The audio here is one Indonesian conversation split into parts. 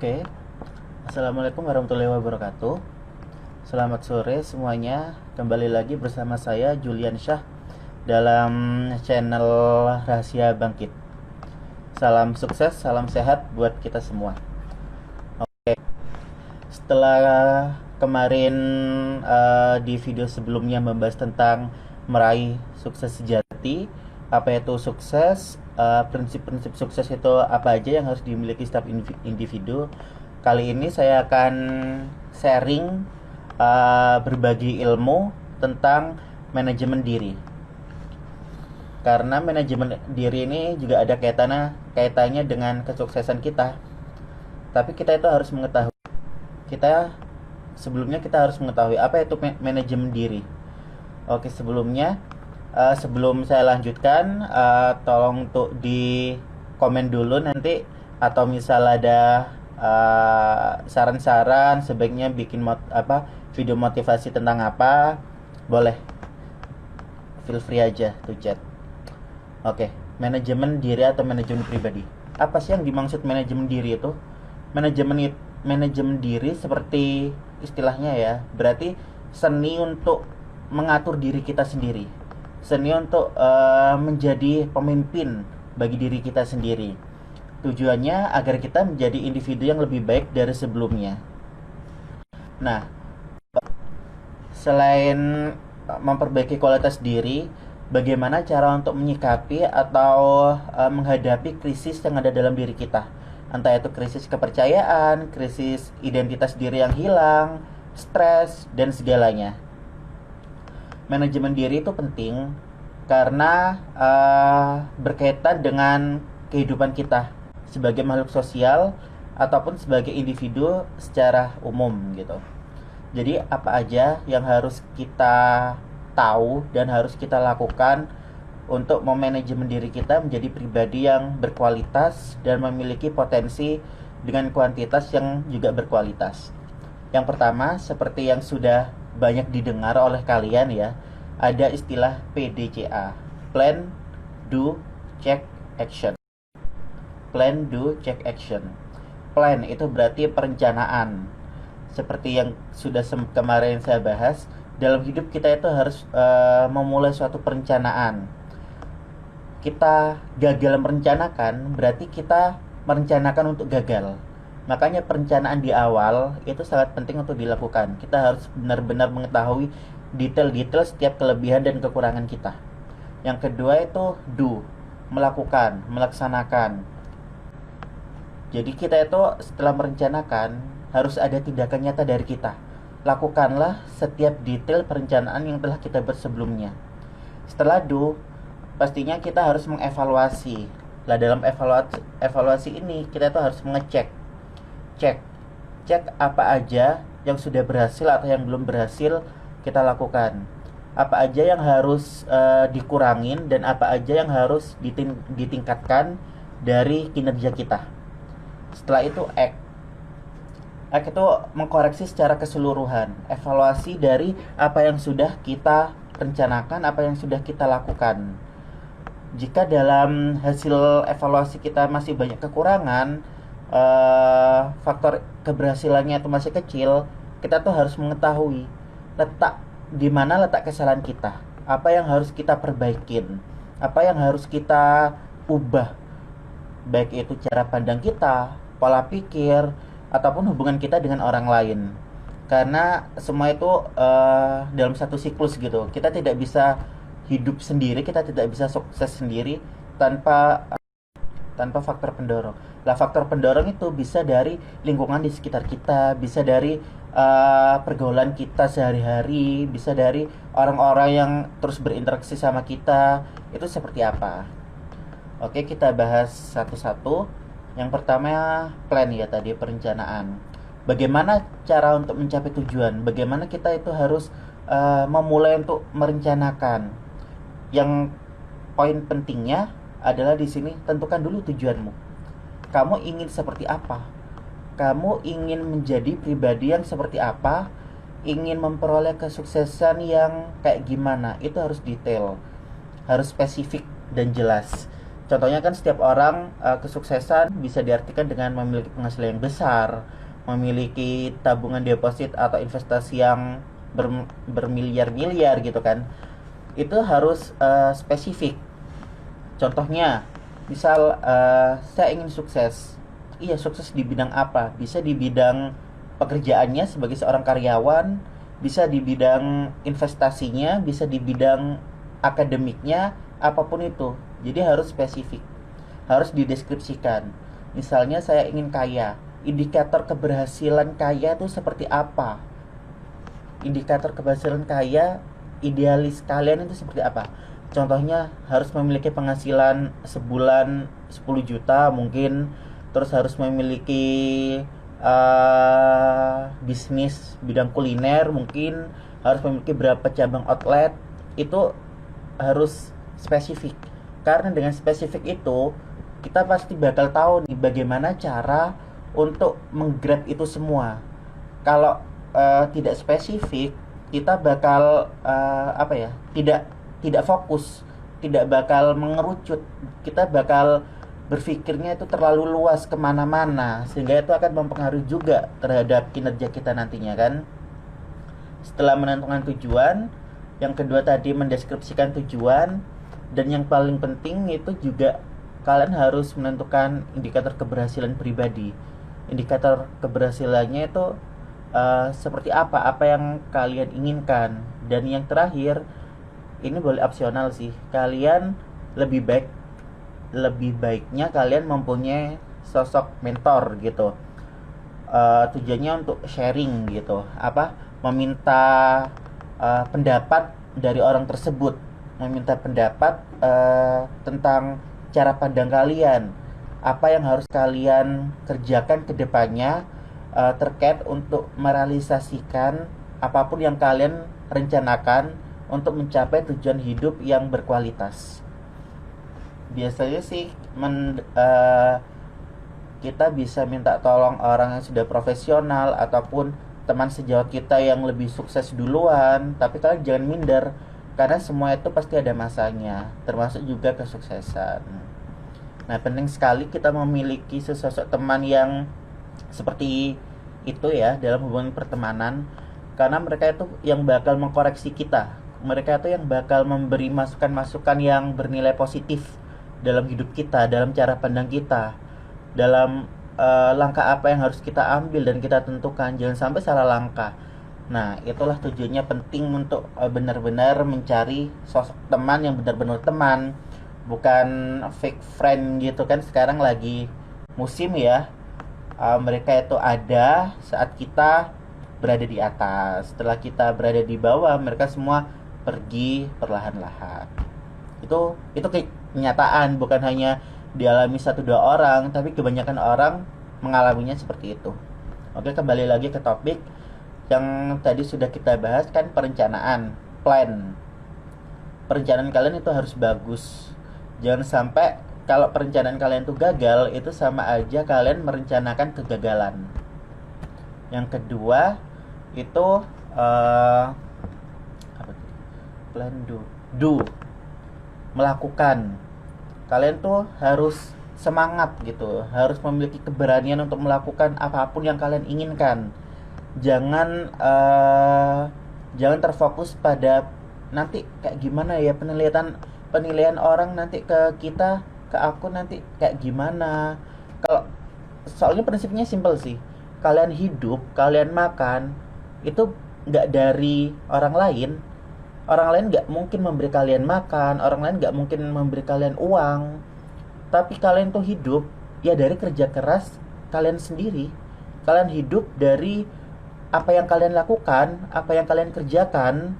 Oke, Assalamualaikum warahmatullahi wabarakatuh. Selamat sore semuanya. Kembali lagi bersama saya Julian Syah dalam channel Rahasia Bangkit. Salam sukses, salam sehat buat kita semua. Oke, setelah kemarin di video sebelumnya membahas tentang meraih sukses sejati, apa itu sukses, prinsip-prinsip sukses itu apa aja yang harus dimiliki setiap individu. Kali ini saya akan sharing, berbagi ilmu tentang manajemen diri. Karena manajemen diri ini juga ada kaitannya dengan kesuksesan kita. Tapi kita itu harus mengetahui, kita sebelumnya kita harus mengetahui apa itu manajemen diri. Oke, sebelum saya lanjutkan, tolong untuk di komen dulu nanti, atau misal ada saran-saran sebaiknya bikin video motivasi tentang apa, boleh feel free aja to chat. Oke, manajemen diri atau manajemen pribadi. Apa sih yang dimaksud manajemen diri itu? Manajemen diri seperti istilahnya ya, berarti seni untuk mengatur diri kita sendiri. Seni untuk menjadi pemimpin bagi diri kita sendiri. Tujuannya agar kita menjadi individu yang lebih baik dari sebelumnya. Nah, selain memperbaiki kualitas diri, bagaimana cara untuk menyikapi atau menghadapi krisis yang ada dalam diri kita? Entah itu krisis kepercayaan, krisis identitas diri yang hilang, stres, dan segalanya. Manajemen diri itu penting karena berkaitan dengan kehidupan kita sebagai makhluk sosial ataupun sebagai individu secara umum gitu. Jadi apa aja yang harus kita tahu dan harus kita lakukan untuk memanajemen diri kita menjadi pribadi yang berkualitas dan memiliki potensi dengan kuantitas yang juga berkualitas. Yang pertama, seperti yang sudah banyak didengar oleh kalian ya, ada istilah PDCA, Plan, Do, Check, Action. Plan, Do, Check, Action. Plan itu berarti perencanaan. Seperti yang sudah kemarin saya bahas, dalam hidup kita itu harus memulai suatu perencanaan. Kita gagal merencanakan, berarti kita merencanakan untuk gagal. Makanya perencanaan di awal itu sangat penting untuk dilakukan. Kita harus benar-benar mengetahui detail-detail setiap kelebihan dan kekurangan kita. Yang kedua itu do, melakukan, melaksanakan. Jadi kita itu setelah merencanakan harus ada tindakan nyata dari kita. Lakukanlah setiap detail perencanaan yang telah kita buat sebelumnya. Setelah do, pastinya kita harus mengevaluasi. Lah dalam evaluasi ini kita tuh harus mengecek, cek apa aja yang sudah berhasil atau yang belum berhasil kita lakukan. Apa aja yang harus dikurangin dan apa aja yang harus ditingkatkan dari kinerja kita. Setelah itu act itu mengkoreksi secara keseluruhan, evaluasi dari apa yang sudah kita rencanakan, apa yang sudah kita lakukan. Jika dalam hasil evaluasi kita masih banyak kekurangan, faktor keberhasilannya itu masih kecil, kita tuh harus mengetahui di mana letak kesalahan kita, apa yang harus kita perbaikin, apa yang harus kita ubah, baik itu cara pandang kita, pola pikir, ataupun hubungan kita dengan orang lain. Karena semua itu dalam satu siklus gitu. Kita tidak bisa hidup sendiri, kita tidak bisa sukses sendiri tanpa faktor pendorong. Lah faktor pendorong itu bisa dari lingkungan di sekitar kita, bisa dari pergaulan kita sehari-hari, bisa dari orang-orang yang terus berinteraksi sama kita. Itu seperti apa? Oke, kita bahas satu-satu. Yang pertama plan ya, tadi perencanaan. Bagaimana cara untuk mencapai tujuan? Bagaimana kita itu harus memulai untuk merencanakan. Yang poin pentingnya adalah di sini tentukan dulu tujuanmu. Kamu ingin seperti apa? Kamu ingin menjadi pribadi yang seperti apa? Ingin memperoleh kesuksesan yang kayak gimana? Itu harus detail, harus spesifik dan jelas. Contohnya kan setiap orang kesuksesan bisa diartikan dengan memiliki penghasilan yang besar, memiliki tabungan deposit atau investasi yang bermiliar-miliar gitu kan. Itu harus spesifik. Contohnya, misal saya ingin sukses. Iya, sukses di bidang apa? Bisa di bidang pekerjaannya sebagai seorang karyawan, bisa di bidang investasinya, bisa di bidang akademiknya, apapun itu. Jadi harus spesifik, harus dideskripsikan. Misalnya saya ingin kaya, indikator keberhasilan kaya itu seperti apa? Indikator keberhasilan kaya, idealis kalian itu seperti apa? Contohnya harus memiliki penghasilan sebulan 10 juta mungkin, terus harus memiliki bisnis bidang kuliner mungkin, harus memiliki berapa cabang outlet. Itu harus spesifik. Karena dengan spesifik itu kita pasti bakal tahu nih bagaimana cara untuk menggrab itu semua. Kalau tidak spesifik, kita bakal apa ya? Tidak fokus, tidak bakal mengerucut. Kita bakal berpikirnya itu terlalu luas kemana-mana, sehingga itu akan mempengaruhi juga terhadap kinerja kita nantinya kan. Setelah menentukan tujuan, yang kedua tadi mendeskripsikan tujuan, dan yang paling penting itu juga kalian harus menentukan indikator keberhasilan pribadi. Indikator keberhasilannya itu seperti apa yang kalian inginkan. Dan yang terakhir, ini boleh opsional sih, kalian lebih baiknya kalian mempunyai sosok mentor gitu. Tujuannya untuk sharing gitu, meminta pendapat dari orang tersebut, meminta pendapat tentang cara pandang kalian, apa yang harus kalian kerjakan ke depannya terkait untuk merealisasikan apapun yang kalian rencanakan untuk mencapai tujuan hidup yang berkualitas. Biasanya sih kita bisa minta tolong orang yang sudah profesional ataupun teman sejawat kita yang lebih sukses duluan, tapi kalian jangan minder karena semua itu pasti ada masanya, termasuk juga kesuksesan. Nah, penting sekali kita memiliki sesosok teman yang seperti itu ya dalam hubungan pertemanan, karena mereka itu yang bakal mengkoreksi kita. Mereka itu yang bakal memberi masukan-masukan yang bernilai positif dalam hidup kita, dalam cara pandang kita, dalam langkah apa yang harus kita ambil dan kita tentukan. Jangan sampai salah langkah. Nah, itulah tujuannya penting untuk benar-benar mencari sosok teman yang benar-benar teman, bukan fake friend gitu kan. Sekarang lagi musim ya, mereka itu ada saat kita berada di atas, setelah kita berada di bawah mereka semua pergi perlahan-lahan. Itu kenyataan, bukan hanya dialami 1-2 orang, tapi kebanyakan orang mengalaminya seperti itu. Oke, kembali lagi ke topik yang tadi sudah kita bahas kan, perencanaan, plan. Perencanaan kalian itu harus bagus. Jangan sampai kalau perencanaan kalian itu gagal, itu sama aja kalian merencanakan kegagalan. Yang kedua itu plan do melakukan. Kalian tuh harus semangat gitu, harus memiliki keberanian untuk melakukan apapun yang kalian inginkan. Jangan terfokus pada nanti kayak gimana ya penilaian orang nanti ke kita, ke aku nanti kayak gimana. Kalau soalnya prinsipnya simpel sih, kalian hidup, kalian makan itu nggak dari orang lain. Orang lain nggak mungkin memberi kalian makan, orang lain nggak mungkin memberi kalian uang. Tapi kalian tuh hidup ya dari kerja keras kalian sendiri. Kalian hidup dari apa yang kalian lakukan, apa yang kalian kerjakan.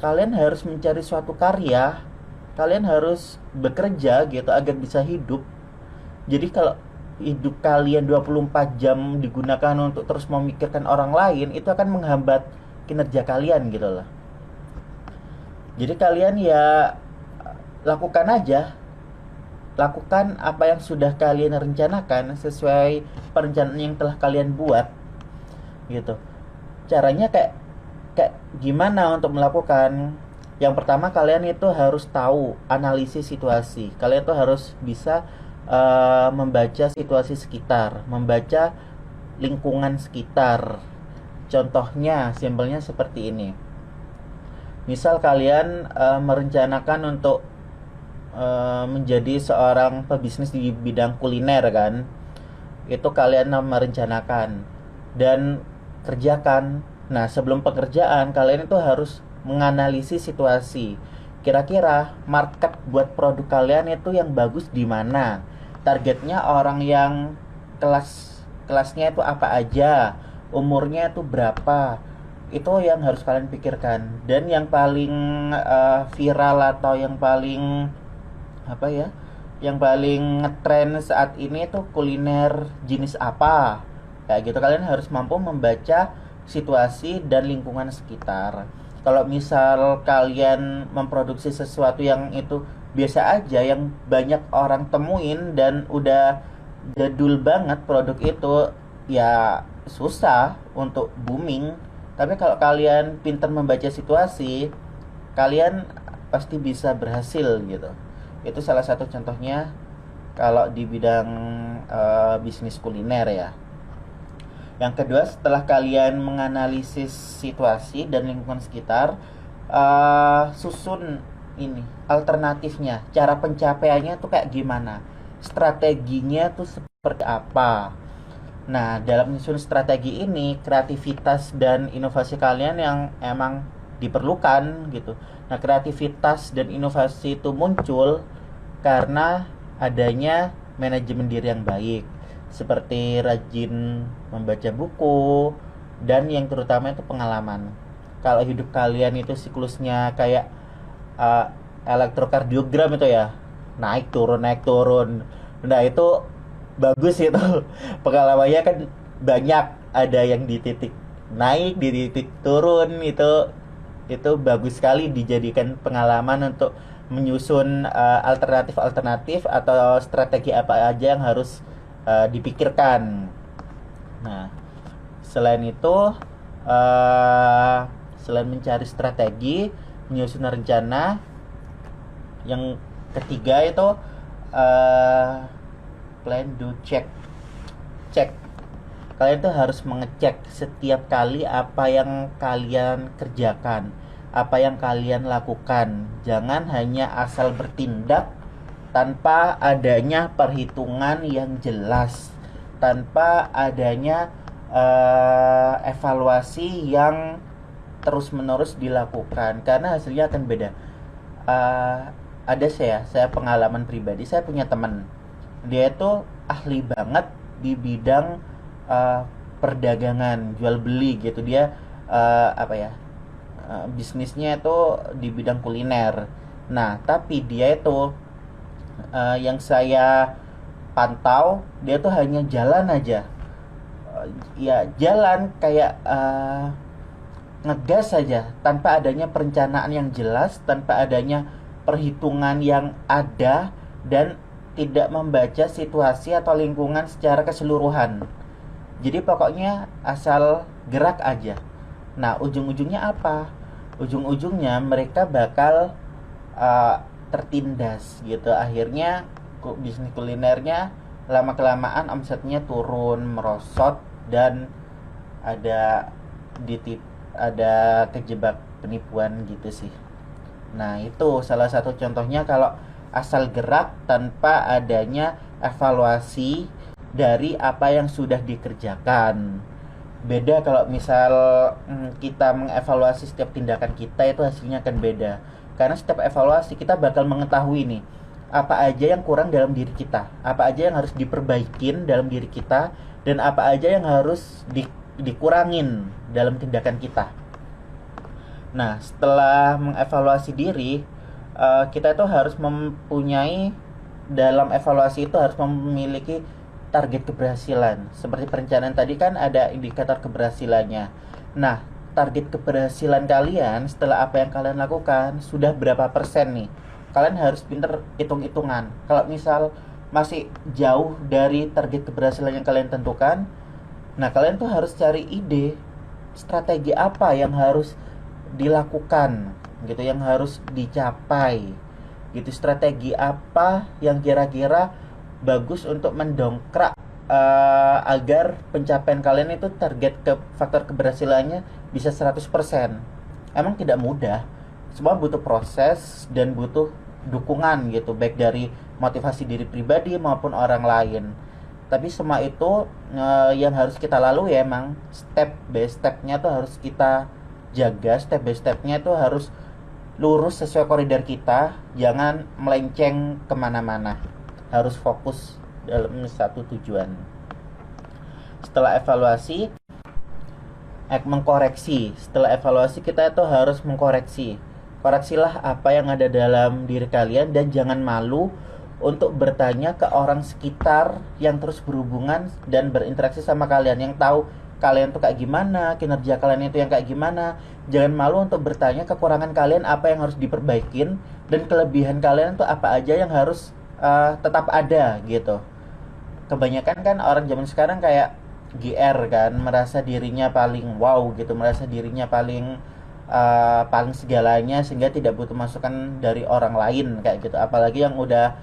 Kalian harus mencari suatu karya, kalian harus bekerja gitu agar bisa hidup. Jadi kalau hidup kalian 24 jam digunakan untuk terus memikirkan orang lain, itu akan menghambat kinerja kalian gitu loh. Jadi kalian ya lakukan aja, lakukan apa yang sudah kalian rencanakan sesuai perencanaan yang telah kalian buat gitu. Caranya kayak gimana untuk melakukan? Yang pertama, kalian itu harus tahu analisis situasi. Kalian tuh harus bisa membaca situasi sekitar, membaca lingkungan sekitar. Contohnya, simpelnya seperti ini. Misal kalian merencanakan untuk menjadi seorang pebisnis di bidang kuliner kan, itu kalian merencanakan dan kerjakan. Nah, sebelum pekerjaan kalian itu harus menganalisis situasi. Kira-kira market buat produk kalian itu yang bagus di mana? Targetnya orang yang kelasnya itu apa aja? Umurnya itu berapa? Itu yang harus kalian pikirkan. Dan yang paling viral atau yang paling apa ya, yang paling ngetrend saat ini tuh kuliner jenis apa, kayak gitu. Kalian harus mampu membaca situasi dan lingkungan sekitar. Kalau misal kalian memproduksi sesuatu yang itu biasa aja, yang banyak orang temuin dan udah jadul banget produk itu, ya susah untuk booming. Tapi kalau kalian pintar membaca situasi, kalian pasti bisa berhasil gitu. Itu salah satu contohnya kalau di bidang bisnis kuliner ya. Yang kedua, setelah kalian menganalisis situasi dan lingkungan sekitar, susun ini alternatifnya, cara pencapaiannya tuh kayak gimana, strateginya tuh seperti apa. Nah, dalam menyusun strategi ini, kreativitas dan inovasi kalian yang emang diperlukan gitu. Nah, kreativitas dan inovasi itu muncul karena adanya manajemen diri yang baik, seperti rajin membaca buku, dan yang terutama itu pengalaman. Kalau hidup kalian itu siklusnya kayak uh, elektrokardiogram itu ya, naik turun naik turun. Nah, itu bagus itu. Pengalamannya kan banyak, ada yang di titik naik, di titik turun. Itu bagus sekali dijadikan pengalaman untuk menyusun alternatif-alternatif atau strategi apa aja yang harus dipikirkan. Nah, selain itu, selain mencari strategi, menyusun rencana, yang ketiga itu uh, plan, do, check. Cek. Kalian tuh harus mengecek setiap kali apa yang kalian kerjakan, apa yang kalian lakukan. Jangan hanya asal bertindak tanpa adanya perhitungan yang jelas, tanpa adanya evaluasi yang terus-menerus dilakukan, karena hasilnya akan beda. Eh, ada saya pengalaman pribadi, saya punya teman, dia itu ahli banget di bidang uh, perdagangan, jual beli gitu. Dia apa ya, bisnisnya itu di bidang kuliner. Nah, tapi dia itu yang saya pantau, dia tuh hanya jalan aja. Ya jalan kayak ngegas saja, tanpa adanya perencanaan yang jelas, tanpa adanya perhitungan yang ada, dan tidak membaca situasi atau lingkungan secara keseluruhan. Jadi pokoknya asal gerak aja. Nah, ujung-ujungnya apa? Ujung-ujungnya mereka bakal tertindas gitu. Akhirnya bisnis kulinernya lama kelamaan omsetnya turun merosot, dan ada ditip ada kejebak penipuan gitu sih. Nah, itu salah satu contohnya kalau asal gerak tanpa adanya evaluasi dari apa yang sudah dikerjakan. Beda kalau misal kita mengevaluasi setiap tindakan kita, itu hasilnya akan beda. Karena setiap evaluasi kita bakal mengetahui nih, apa aja yang kurang dalam diri kita, apa aja yang harus diperbaikin dalam diri kita, dan apa aja yang harus dikurangin dalam tindakan kita. Nah, setelah mengevaluasi diri, kita itu harus mempunyai, dalam evaluasi itu harus memiliki target keberhasilan. Seperti perencanaan tadi kan ada indikator keberhasilannya. Nah, target keberhasilan kalian setelah apa yang kalian lakukan sudah berapa persen nih? Kalian harus pinter hitung-hitungan. Kalau misal masih jauh dari target keberhasilan yang kalian tentukan, nah kalian tuh harus cari ide, strategi apa yang harus dilakukan. gitu yang harus dicapai gitu. Strategi apa yang kira-kira bagus untuk mendongkrak agar pencapaian kalian itu target ke faktor keberhasilannya bisa 100%. Emang tidak mudah, semua butuh proses dan butuh dukungan gitu, baik dari motivasi diri pribadi maupun orang lain. Tapi semua itu yang harus kita lalui ya, emang step by stepnya tuh harus kita jaga. Step by stepnya tuh harus lurus sesuai koridor kita, jangan melenceng kemana-mana, harus fokus dalam satu tujuan. Setelah evaluasi, setelah evaluasi kita itu harus mengkoreksi. Koreksilah apa yang ada dalam diri kalian dan jangan malu untuk bertanya ke orang sekitar yang terus berhubungan dan berinteraksi sama kalian, yang tahu kalian tuh kayak gimana, kinerja kalian itu yang kayak gimana. Jangan malu untuk bertanya kekurangan kalian apa yang harus diperbaikin, dan kelebihan kalian tuh apa aja yang harus tetap ada gitu. Kebanyakan kan orang zaman sekarang kayak GR kan, merasa dirinya paling wow gitu, merasa dirinya paling segalanya, sehingga tidak butuh masukan dari orang lain kayak gitu. Apalagi yang udah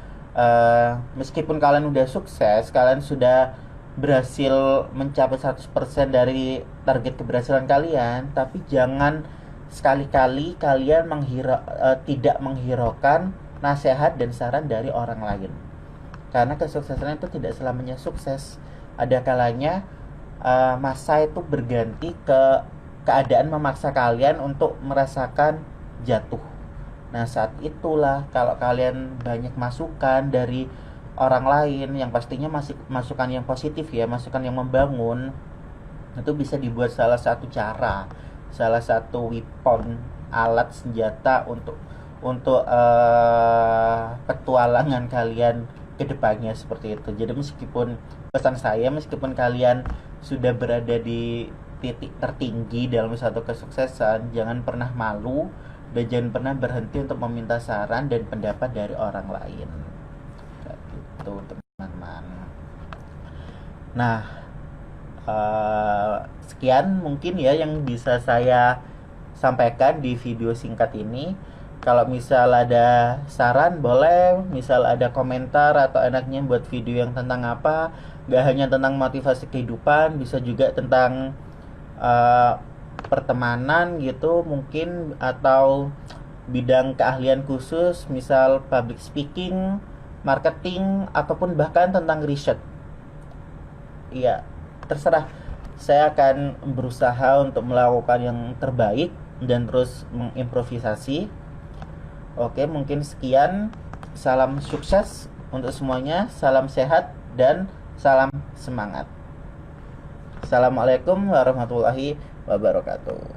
meskipun kalian udah sukses, kalian sudah berhasil mencapai 100% dari target keberhasilan kalian, tapi jangan sekali-kali kalian tidak menghiraukan nasihat dan saran dari orang lain. Karena kesuksesan itu tidak selamanya sukses. Ada kalanya masa itu berganti ke keadaan memaksa kalian untuk merasakan jatuh. Nah, saat itulah kalau kalian banyak masukan dari orang lain, yang pastinya masih masukan yang positif ya, masukan yang membangun, itu bisa dibuat salah satu weapon, alat senjata untuk petualangan kalian ke depannya seperti itu. Jadi meskipun kalian sudah berada di titik tertinggi dalam satu kesuksesan, jangan pernah malu dan jangan pernah berhenti untuk meminta saran dan pendapat dari orang lain. Kayak gitu, teman-teman. Nah, sekian mungkin ya yang bisa saya sampaikan di video singkat ini. Kalau misal ada saran boleh, misal ada komentar atau enaknya buat video yang tentang apa, gak hanya tentang motivasi kehidupan, bisa juga tentang pertemanan gitu mungkin, atau bidang keahlian khusus, misal public speaking, marketing, ataupun bahkan tentang riset. Iya, terserah. Saya akan berusaha untuk melakukan yang terbaik dan terus mengimprovisasi. Oke, mungkin sekian. Salam sukses untuk semuanya, salam sehat, dan salam semangat. Assalamualaikum warahmatullahi wabarakatuh.